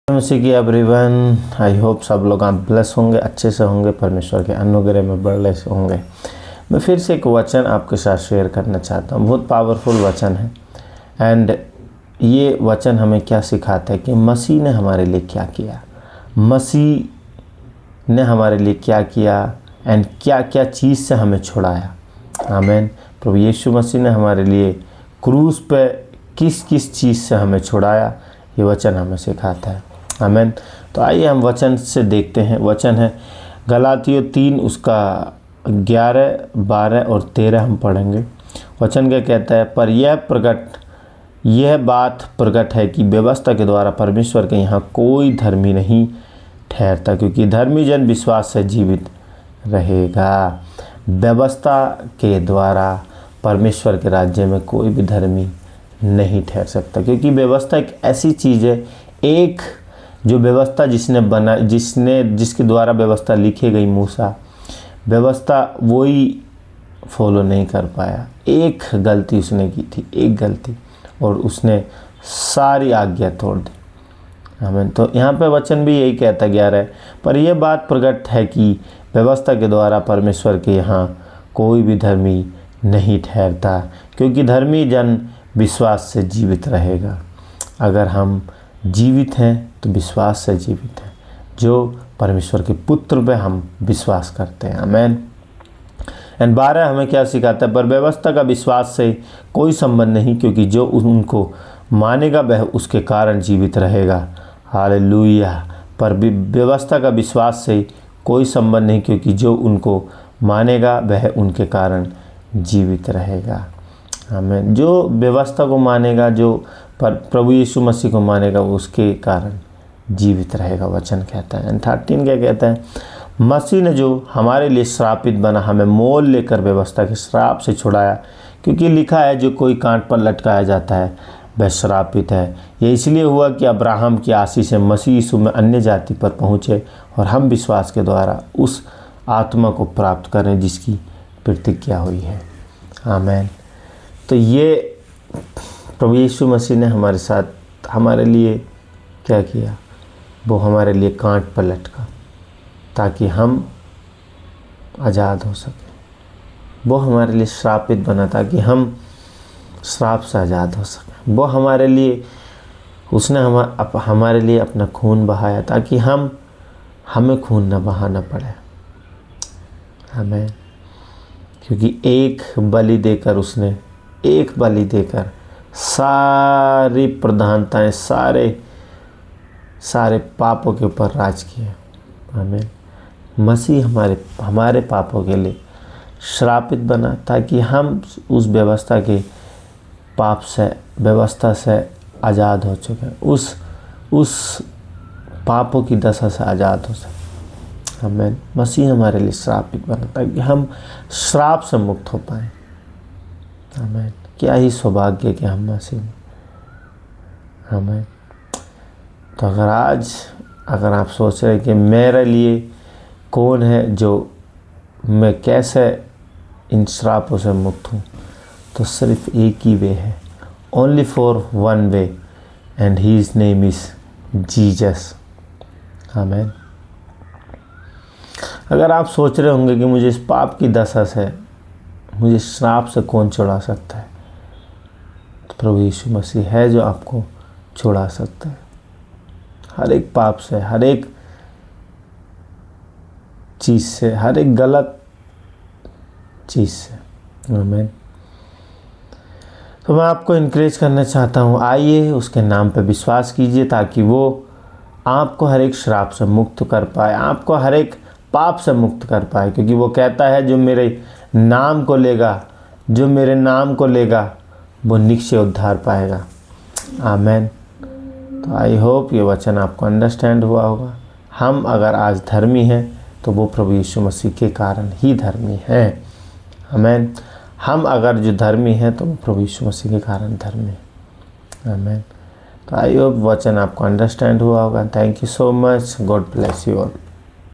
मसीह की everyone, I hope सब लोग आप ब्लेस होंगे, अच्छे से होंगे, परमेश्वर के अनुग्रह में बड़े से होंगे। मैं फिर से एक वचन आपके साथ शेयर करना चाहता हूँ। बहुत पावरफुल वचन है एंड ये वचन हमें क्या सिखाता है कि मसीह ने हमारे लिए क्या किया, मसीह ने हमारे लिए क्या किया एंड क्या क्या चीज़ से हमें छुड़ाया। आमीन। प्रभु यीशु मसीह ने हमारे लिए क्रूस पे किस किस चीज़ से हमें छुड़ाया, ये वचन हमें सिखाता है। आमीन। तो आइए हम वचन से देखते हैं। वचन है गलातियों 3 उसका 11, 12 और 13 हम पढ़ेंगे। वचन क्या कहता है? पर यह बात प्रकट है कि व्यवस्था के द्वारा परमेश्वर के यहाँ कोई धर्मी नहीं ठहरता, क्योंकि धर्मी जन विश्वास से जीवित रहेगा। व्यवस्था के द्वारा परमेश्वर के राज्य में कोई भी धर्मी नहीं ठहर सकता, क्योंकि व्यवस्था एक ऐसी चीज़ है, एक जो व्यवस्था जिसके द्वारा व्यवस्था लिखी गई, मूसा व्यवस्था वही फॉलो नहीं कर पाया। एक गलती उसने की थी, एक गलती, और उसने सारी आज्ञा तोड़ दी। आमीन। तो यहाँ पे वचन भी यही कहता गया है, पर यह बात प्रकट है कि व्यवस्था के द्वारा परमेश्वर के यहाँ कोई भी धर्मी नहीं ठहरता, क्योंकि धर्मी जन विश्वास से जीवित रहेगा। अगर हम जीवित हैं तो विश्वास से जीवित हैं, जो परमेश्वर के पुत्र पे हम विश्वास करते हैं। आमीन। एंड 12 हमें क्या सिखाता है? पर व्यवस्था का विश्वास से कोई संबंध नहीं, क्योंकि जो उनको मानेगा वह उसके कारण जीवित रहेगा। हालेलुया। पर व्यवस्था का विश्वास से कोई संबंध नहीं, क्योंकि जो उनको मानेगा वह उनके कारण जीवित रहेगा। आमीन। जो व्यवस्था को मानेगा, जो प्रभु यीशु मसीह को मानेगा, वो उसके कारण जीवित रहेगा, वचन कहता है। 13 क्या कहता है? मसीह ने जो हमारे लिए श्रापित बना, हमें मोल लेकर व्यवस्था के श्राप से छुड़ाया, क्योंकि लिखा है जो कोई कांट पर लटकाया जाता है वह श्रापित है। यह इसलिए हुआ कि अब्राहम की आशीष से मसीह यीशु में अन्य जाति पर पहुँचे और हम विश्वास के द्वारा उस आत्मा को प्राप्त करें जिसकी प्रतिज्ञा हुई है। आमीन। तो ये प्रभु यीशु मसीह ने हमारे साथ, हमारे लिए क्या किया? वो हमारे लिए कांट पर लटका ताकि हम आज़ाद हो सकें। वो हमारे लिए श्रापित बना ताकि हम श्राप से आज़ाद हो सकें। वो हमारे लिए, उसने हमारे लिए अपना खून बहाया ताकि हमें खून न बहाना पड़े। हमें, क्योंकि एक बलि देकर सारी प्रधानताएं, सारे पापों के ऊपर राज किए। आमीन। मसीह हमारे पापों के लिए श्रापित बना ताकि हम उस व्यवस्था के पाप से, व्यवस्था से आज़ाद हो चुके, उस पापों की दशा से आज़ाद हो सके। आमीन। मसीह हमारे लिए श्रापित बना ताकि हम श्राप से मुक्त हो पाएँ। आमीन। क्या ही सौभाग्य कि हम मसीह में। आमीन। तो अगर आप सोच रहे हैं कि मेरे लिए कौन है, जो मैं कैसे इन श्रापों से मुक्त हूँ, तो सिर्फ एक ही वे है, only for one way, and his name is Jesus. आमीन। अगर आप सोच रहे होंगे कि मुझे इस पाप की दशा से, मुझे श्राप से कौन छुड़ा सकता है, तो प्रभु यीशु मसीह है जो आपको छुड़ा सकता है हर एक पाप से, हर एक चीज़ से, हर एक गलत चीज़ से। आमीन। तो मैं आपको इनकरेज करना चाहता हूँ, आइए उसके नाम पर विश्वास कीजिए ताकि वो आपको हर एक श्राप से मुक्त कर पाए, आपको हर एक पाप से मुक्त कर पाए, क्योंकि वो कहता है जो मेरे नाम को लेगा वो निश्चय उद्धार पाएगा। आमीन। तो आई होप ये वचन आपको अंडरस्टैंड हुआ होगा। हम अगर आज धर्मी हैं तो वो प्रभु यीशु मसीह के कारण ही धर्मी हैं। आमीन। हम अगर जो धर्मी हैं तो वो प्रभु यीशु मसीह के कारण धर्मी हैं। आमीन। तो आई होप वचन आपको अंडरस्टैंड हुआ होगा। Thank you so much. God bless you all.